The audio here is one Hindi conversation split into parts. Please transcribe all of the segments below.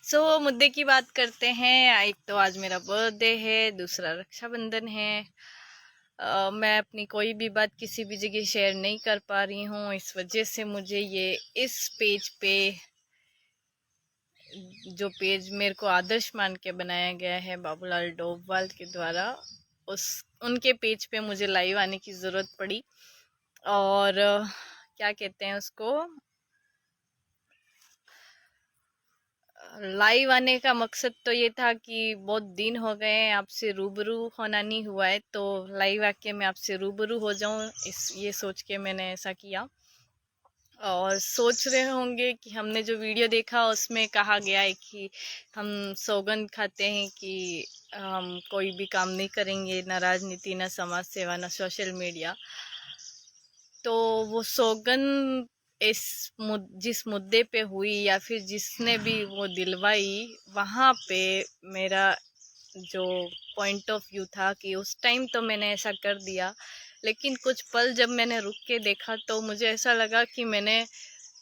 मुद्दे की बात करते हैं। एक तो आज मेरा बर्थडे है, दूसरा रक्षाबंधन है। मैं अपनी कोई भी बात किसी भी जगह शेयर नहीं कर पा रही हूँ, इस वजह से मुझे ये इस पेज पे, जो पेज मेरे को आदर्श मान के बनाया गया है बाबूलाल डोबवाल के द्वारा, उस उनके पेज पे मुझे लाइव आने की ज़रूरत पड़ी। और क्या कहते हैं उसको, लाइव आने का मकसद तो ये था कि बहुत दिन हो गए हैं, आपसे रूबरू होना नहीं हुआ है, तो लाइव आके मैं आपसे रूबरू हो जाऊं, ये सोच के मैंने ऐसा किया। और सोच रहे होंगे कि हमने जो वीडियो देखा उसमें कहा गया है कि हम सौगंध खाते हैं कि हम कोई भी काम नहीं करेंगे, ना राजनीति, ना समाज सेवा, ना सोशल मीडिया। तो वो सौगंध जिस मुद्दे पे हुई या फिर जिसने भी वो दिलवाई, वहाँ पे मेरा जो पॉइंट ऑफ व्यू था कि उस टाइम तो मैंने ऐसा कर दिया, लेकिन कुछ पल जब मैंने रुक के देखा तो मुझे ऐसा लगा कि मैंने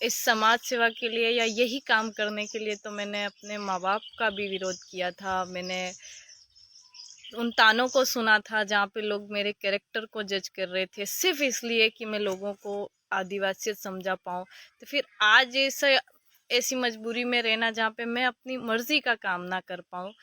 इस समाज सेवा के लिए या यही काम करने के लिए तो मैंने अपने माँ बाप का भी विरोध किया था। मैंने उन तानों को सुना था जहाँ पे लोग मेरे कैरेक्टर को जज कर रहे थे, सिर्फ इसलिए कि मैं लोगों को आदिवासी समझा पाऊँ। तो फिर आज ऐसी मजबूरी में रहना जहाँ पे मैं अपनी मर्जी का काम ना कर पाऊँ,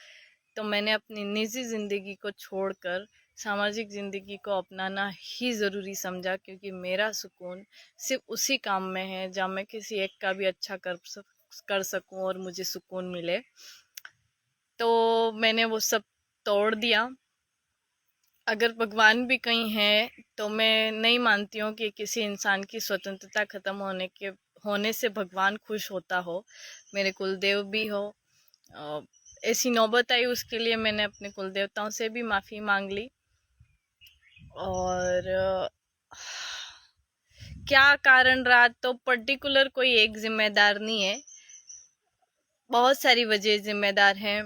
तो मैंने अपनी निजी ज़िंदगी को छोड़कर सामाजिक ज़िंदगी को अपनाना ही ज़रूरी समझा, क्योंकि मेरा सुकून सिर्फ उसी काम में है जहाँ मैं किसी एक का भी अच्छा कर सकूं और मुझे सुकून मिले। तो मैंने वो सब तोड़ दिया। अगर भगवान भी कहीं है तो मैं नहीं मानती हूँ कि किसी इंसान की स्वतंत्रता खत्म होने से भगवान खुश होता हो। मेरे कुलदेव भी हो, ऐसी नौबत आई, उसके लिए मैंने अपने कुल देवताओं से भी माफ़ी मांग ली। और क्या कारण रहा, तो पर्टिकुलर कोई एक जिम्मेदार नहीं है, बहुत सारी वजह जिम्मेदार हैं,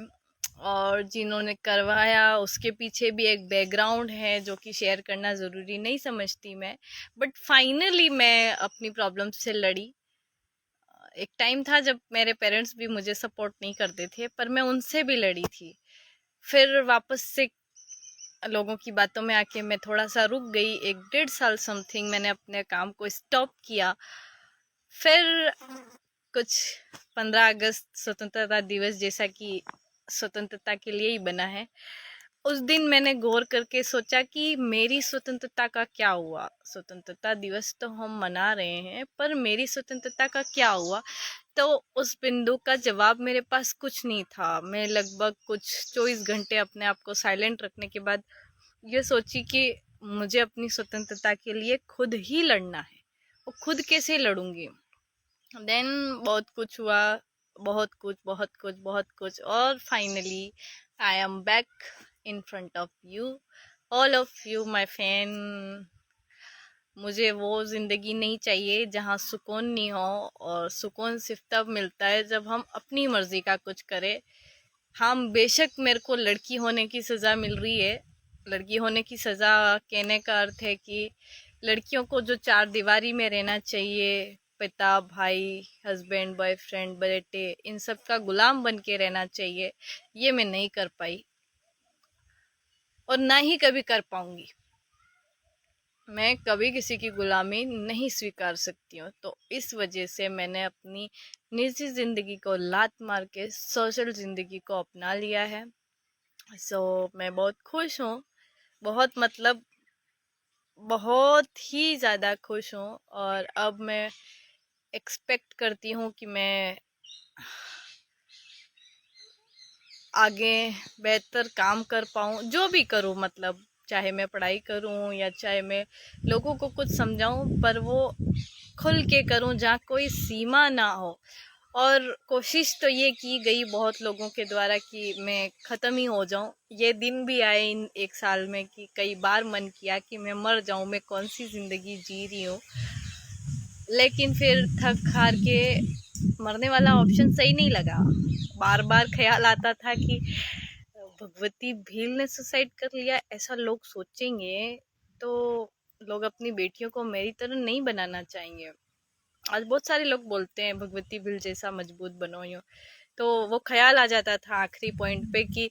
और जिन्होंने करवाया उसके पीछे भी एक बैकग्राउंड है जो कि शेयर करना ज़रूरी नहीं समझती मैं। बट फाइनली मैं अपनी प्रॉब्लम से लड़ी। एक टाइम था जब मेरे पेरेंट्स भी मुझे सपोर्ट नहीं करते थे, पर मैं उनसे भी लड़ी थी। फिर वापस से लोगों की बातों में आके मैं थोड़ा सा रुक गई, 1-1.5 साल समथिंग मैंने अपने काम को स्टॉप किया। फिर कुछ 15 अगस्त स्वतंत्रता दिवस, जैसा कि स्वतंत्रता के लिए ही बना है, उस दिन मैंने गौर करके सोचा कि मेरी स्वतंत्रता का क्या हुआ। स्वतंत्रता दिवस तो हम मना रहे हैं, पर मेरी स्वतंत्रता का क्या हुआ। तो उस बिंदु का जवाब मेरे पास कुछ नहीं था। मैं लगभग कुछ 24 घंटे अपने आप को साइलेंट रखने के बाद ये सोची कि मुझे अपनी स्वतंत्रता के लिए खुद ही लड़ना है। वो खुद कैसे लड़ूंगी। देन बहुत कुछ हुआ, बहुत कुछ बहुत कुछ बहुत कुछ, और finally I am back in front of you, all of you my fan. मुझे वो ज़िंदगी नहीं चाहिए जहाँ सुकून नहीं हो, और सुकून सिर्फ तब मिलता है जब हम अपनी मर्ज़ी का कुछ करें। हम बेशक, मेरे को लड़की होने की सज़ा मिल रही है। लड़की होने की सज़ा कहने का अर्थ है कि लड़कियों को जो 4 दीवारी में रहना चाहिए, पिता, भाई, हस्बैंड, बॉयफ्रेंड, बेटे, इन सब का गुलाम बन के रहना चाहिए, ये मैं नहीं कर पाई और ना ही कभी कर पाऊंगी। मैं कभी किसी की गुलामी नहीं स्वीकार सकती हूँ। तो इस वजह से मैंने अपनी निजी ज़िंदगी को लात मार के सोशल ज़िंदगी को अपना लिया है। मैं बहुत खुश हूँ, बहुत मतलब बहुत ही ज़्यादा खुश हूँ। और अब मैं एक्सपेक्ट करती हूँ कि मैं आगे बेहतर काम कर पाऊँ, जो भी करूँ, मतलब चाहे मैं पढ़ाई करूँ या चाहे मैं लोगों को कुछ समझाऊँ, पर वो खुल के करूँ जहाँ कोई सीमा ना हो। और कोशिश तो ये की गई बहुत लोगों के द्वारा कि मैं ख़त्म ही हो जाऊँ। ये दिन भी आए इन 1 साल में कि कई बार मन किया कि मैं मर जाऊँ, मैं कौन सी ज़िंदगी जी रही हूँ। लेकिन फिर थक हार के मरने वाला ऑप्शन सही नहीं लगा। बार बार ख्याल आता था कि भगवती भील ने सुसाइड कर लिया, ऐसा लोग सोचेंगे तो लोग अपनी बेटियों को मेरी तरह नहीं बनाना चाहेंगे। आज बहुत सारे लोग बोलते हैं भगवती भील जैसा मजबूत बनो, यूँ तो वो ख्याल आ जाता था आखिरी पॉइंट पे कि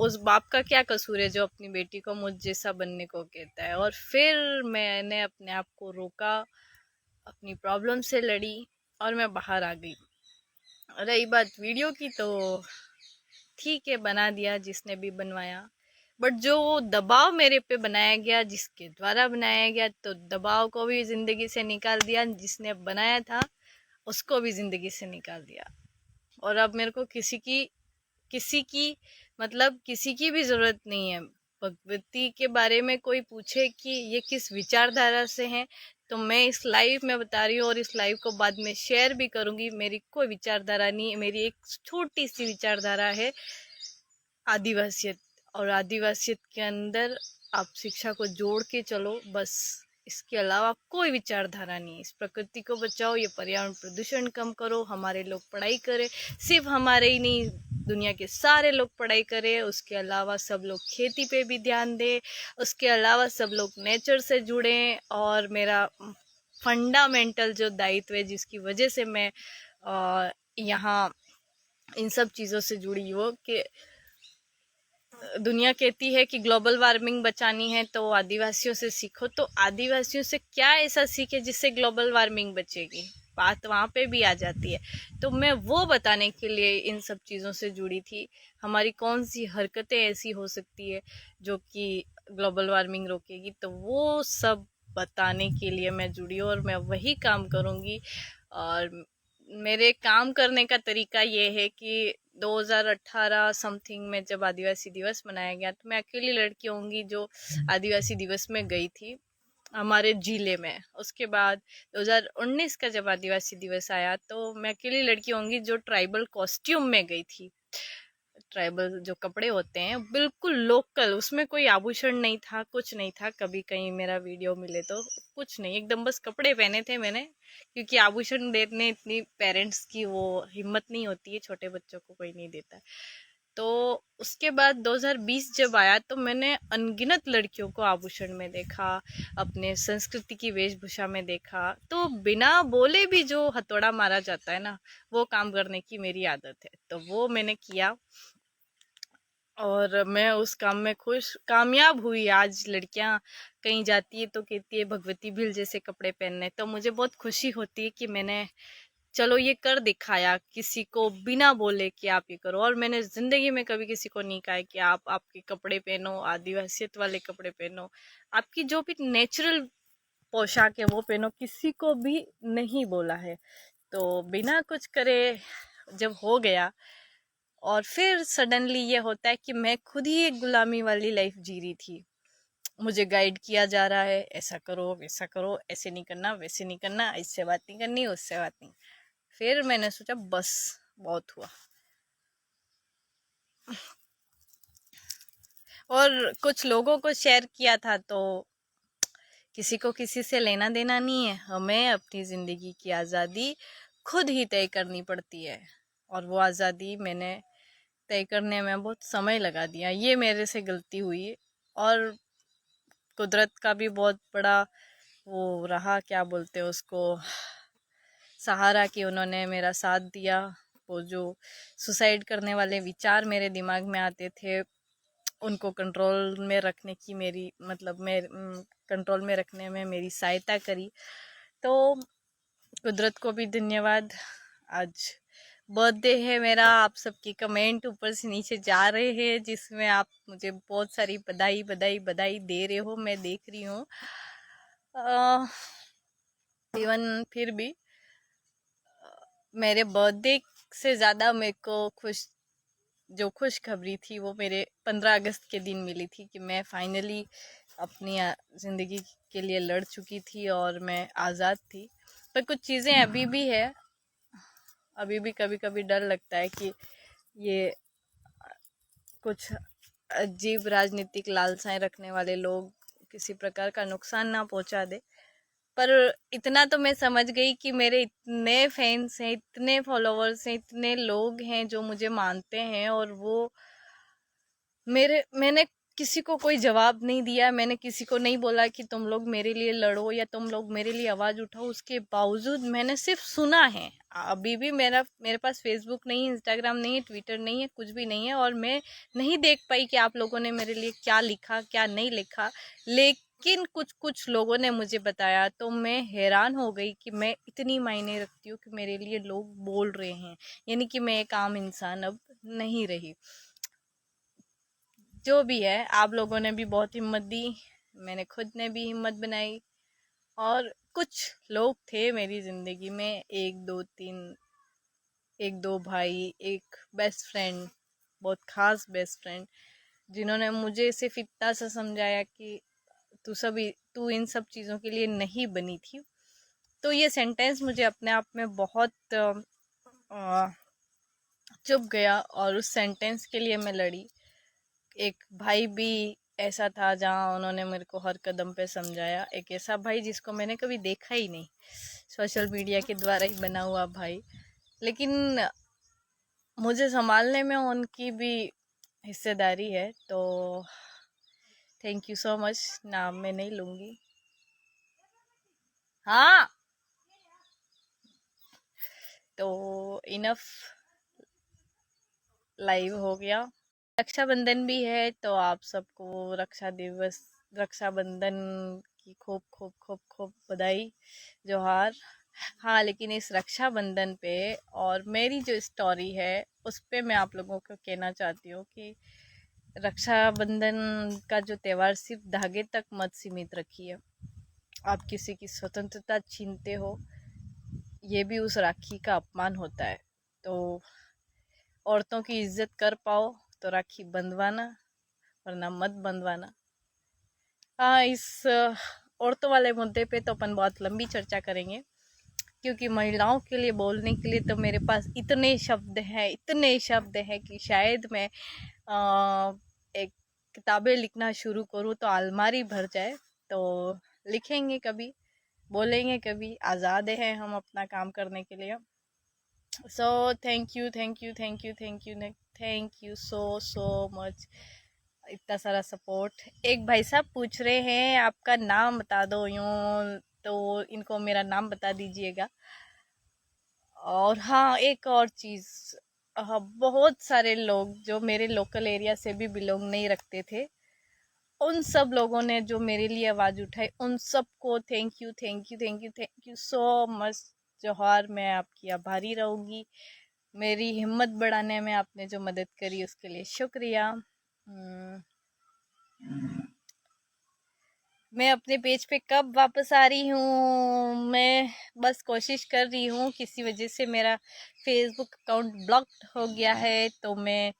उस बाप का क्या कसूर है जो अपनी बेटी को मुझ जैसा बनने को कहता है। और फिर मैंने अपने आप को रोका, अपनी प्रॉब्लम से लड़ी और मैं बाहर आ गई। रही बात वीडियो की, तो ठीक है, बना दिया जिसने भी बनवाया, बट जो वो दबाव मेरे पे बनाया गया, जिसके द्वारा बनाया गया, तो दबाव को भी जिंदगी से निकाल दिया, जिसने बनाया था उसको भी जिंदगी से निकाल दिया। और अब मेरे को किसी की मतलब किसी की भी जरूरत नहीं है। भगवती के बारे में कोई पूछे कि ये किस विचारधारा से है, तो मैं इस लाइव में बता रही हूँ और इस लाइव को बाद में शेयर भी करूंगी। मेरी कोई विचारधारा नहीं है, मेरी एक छोटी सी विचारधारा है, आदिवासियत। और आदिवासियत के अंदर आप शिक्षा को जोड़ के चलो, बस। इसके अलावा कोई विचारधारा नहीं। इस प्रकृति को बचाओ, ये पर्यावरण प्रदूषण कम करो, हमारे लोग पढ़ाई करें, सिर्फ हमारे ही नहीं, दुनिया के सारे लोग पढ़ाई करें। उसके अलावा सब लोग खेती पे भी ध्यान दें, उसके अलावा सब लोग नेचर से जुड़ें। और मेरा फंडामेंटल जो दायित्व है, जिसकी वजह से मैं यहाँ इन सब चीज़ों से जुड़ी हूँ, कि दुनिया कहती है कि ग्लोबल वार्मिंग बचानी है तो आदिवासियों से सीखो। तो आदिवासियों से क्या ऐसा सीखे जिससे ग्लोबल वार्मिंग बचेगी, बात वहाँ पे भी आ जाती है। तो मैं वो बताने के लिए इन सब चीज़ों से जुड़ी थी। हमारी कौन सी हरकतें ऐसी हो सकती है जो कि ग्लोबल वार्मिंग रोकेगी, तो वो सब बताने के लिए मैं जुड़ी हूँ और मैं वही काम करूँगी। और मेरे काम करने का तरीका ये है कि 2018 समथिंग में जब आदिवासी दिवस मनाया गया, तो मैं अकेली लड़की होंगी जो आदिवासी दिवस में गई थी हमारे जिले में। उसके बाद 2019 का जब आदिवासी दिवस आया, तो मैं अकेली लड़की होंगी जो ट्राइबल कॉस्ट्यूम में गई थी। ट्राइबल जो कपड़े होते हैं बिल्कुल लोकल, उसमें कोई आभूषण नहीं था, कुछ नहीं था। कभी कहीं मेरा वीडियो मिले तो कुछ नहीं, एकदम बस कपड़े पहने थे मैंने, क्योंकि आभूषण देने इतनी पेरेंट्स की वो हिम्मत नहीं होती है, छोटे बच्चों को कोई नहीं देता। तो उसके बाद 2020 जब आया, तो मैंने अनगिनत लड़कियों को आभूषण में देखा, अपने संस्कृति की वेशभूषा में देखा। तो बिना बोले भी जो हथौड़ा मारा जाता है ना, वो काम करने की मेरी आदत है, तो वो मैंने किया और मैं उस काम में कामयाब हुई। आज लड़कियां कहीं जाती है तो कहती है भगवती भील जैसे कपड़े पहनने, तो मुझे बहुत खुशी होती है कि मैंने चलो ये कर दिखाया, किसी को बिना बोले कि आप ये करो। और मैंने जिंदगी में कभी किसी को नहीं कहा है कि आप आपके कपड़े पहनो, आदिवासियत वाले कपड़े पहनो, आपकी जो भी नेचुरल पोशाक है वो पहनो, किसी को भी नहीं बोला है। तो बिना कुछ करे जब हो गया, और फिर सडनली ये होता है कि मैं खुद ही एक गुलामी वाली लाइफ जी रही थी। मुझे गाइड किया जा रहा है, ऐसा करो वैसा करो, ऐसे नहीं करना वैसे नहीं करना, इससे बात नहीं करनी उससे बात नहीं। फिर मैंने सोचा बस बहुत हुआ। और कुछ लोगों को शेयर किया था, तो किसी को किसी से लेना देना नहीं है। हमें अपनी ज़िंदगी की आज़ादी खुद ही तय करनी पड़ती है, और वो आज़ादी मैंने तय करने में बहुत समय लगा दिया। ये मेरे से गलती हुई। और कुदरत का भी बहुत बड़ा वो रहा, क्या बोलते हैं उसको, सहारा, कि उन्होंने मेरा साथ दिया। वो जो सुसाइड करने वाले विचार मेरे दिमाग में आते थे, उनको कंट्रोल में रखने की मेरी मतलब मैं कंट्रोल में रखने में मेरी सहायता करी। तो कुदरत को भी धन्यवाद। आज बर्थडे है मेरा, आप सबकी कमेंट ऊपर से नीचे जा रहे हैं जिसमें आप मुझे बहुत सारी बधाई बधाई बधाई दे रहे हो, मैं देख रही हूँ। इवन फिर भी मेरे बर्थडे से ज़्यादा मेरे को जो खुशखबरी थी वो मेरे 15 अगस्त के दिन मिली थी, कि मैं फाइनली अपनी ज़िंदगी के लिए लड़ चुकी थी और मैं आज़ाद थी। पर कुछ चीज़ें अभी भी है, अभी भी कभी कभी डर लगता है कि ये कुछ अजीब राजनीतिक लालसाएं रखने वाले लोग किसी प्रकार का नुकसान ना पहुंचा दे। पर इतना तो मैं समझ गई कि मेरे इतने फैंस हैं, इतने फॉलोवर्स हैं, इतने लोग हैं जो मुझे मानते हैं, और वो मैंने किसी को कोई जवाब नहीं दिया, मैंने किसी को नहीं बोला कि तुम लोग मेरे लिए लड़ो या तुम लोग मेरे लिए आवाज़ उठाओ। उसके बावजूद मैंने सिर्फ सुना है। अभी भी मेरे पास फेसबुक नहीं है, इंस्टाग्राम नहीं है, ट्विटर नहीं है, कुछ भी नहीं है, और मैं नहीं देख पाई कि आप लोगों ने मेरे लिए क्या लिखा क्या नहीं लिखा। लेकिन कुछ कुछ लोगों ने मुझे बताया तो मैं हैरान हो गई कि मैं इतनी मायने रखती हूँ कि मेरे लिए लोग बोल रहे हैं, यानी कि मैं एक आम इंसान अब नहीं रही। जो भी है, आप लोगों ने भी बहुत हिम्मत दी, मैंने खुद ने भी हिम्मत बनाई। और कुछ लोग थे मेरी ज़िंदगी में, एक दो भाई, एक बेस्ट फ्रेंड, बहुत ख़ास बेस्ट फ्रेंड, जिन्होंने मुझे सिर्फ इतना सा समझाया कि तू इन सब चीज़ों के लिए नहीं बनी थी। तो ये सेंटेंस मुझे अपने आप में बहुत चुभ गया, और उस सेंटेंस के लिए मैं लड़ी। एक भाई भी ऐसा था जहाँ उन्होंने मेरे को हर कदम पे समझाया। एक ऐसा भाई जिसको मैंने कभी देखा ही नहीं, सोशल मीडिया के द्वारा ही बना हुआ भाई, लेकिन मुझे संभालने में उनकी भी हिस्सेदारी है। तो थैंक यू सो मच। नाम मैं नहीं लूँगी। हाँ, तो इनफ लाइव हो गया। रक्षाबंधन भी है, तो आप सबको रक्षाबंधन की खूब खूब खूब खूब बधाई, जोहार। हाँ, लेकिन इस रक्षाबंधन पे और मेरी जो स्टोरी है उस पे मैं आप लोगों को कहना चाहती हूँ कि रक्षाबंधन का जो त्यौहार सिर्फ धागे तक मत सीमित रखिए। आप किसी की स्वतंत्रता छीनते हो, ये भी उस राखी का अपमान होता है। तो औरतों की इज्जत कर पाओ तो राखी बंधवाना, वरना मत बंधवाना। हाँ, इस औरतों वाले मुद्दे पे तो अपन बहुत लंबी चर्चा करेंगे, क्योंकि महिलाओं के लिए बोलने के लिए तो मेरे पास इतने शब्द हैं कि शायद मैं एक किताबें लिखना शुरू करूँ तो अलमारी भर जाए। तो लिखेंगे कभी, बोलेंगे कभी, आज़ाद हैं हम अपना काम करने के लिए। So thank you so much, इतना सारा सपोर्ट। एक भाई साहब पूछ रहे हैं आपका नाम बता दो यूँ, तो इनको मेरा नाम बता दीजिएगा। और हाँ, एक और चीज़, हाँ, बहुत सारे लोग जो मेरे लोकल एरिया से भी बिलोंग नहीं रखते थे, उन सब लोगों ने जो मेरे लिए आवाज़ उठाई, उन सबको थैंक यू सो मच। जोहार, मैं आपकी आभारी रहूँगी। मेरी हिम्मत बढ़ाने में आपने जो मदद करी उसके लिए शुक्रिया। मैं अपने पेज पे कब वापस आ रही हूँ, मैं बस कोशिश कर रही हूँ। किसी वजह से मेरा फेसबुक अकाउंट ब्लॉक्ड हो गया है, तो मैं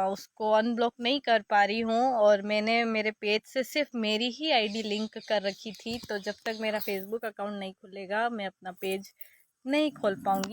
उसको अनब्लॉक नहीं कर पा रही हूँ। और मैंने मेरे पेज से सिर्फ मेरी ही आईडी लिंक कर रखी थी, तो जब तक मेरा फेसबुक अकाउंट नहीं खुलेगा मैं अपना पेज नहीं खोल पाऊँगी।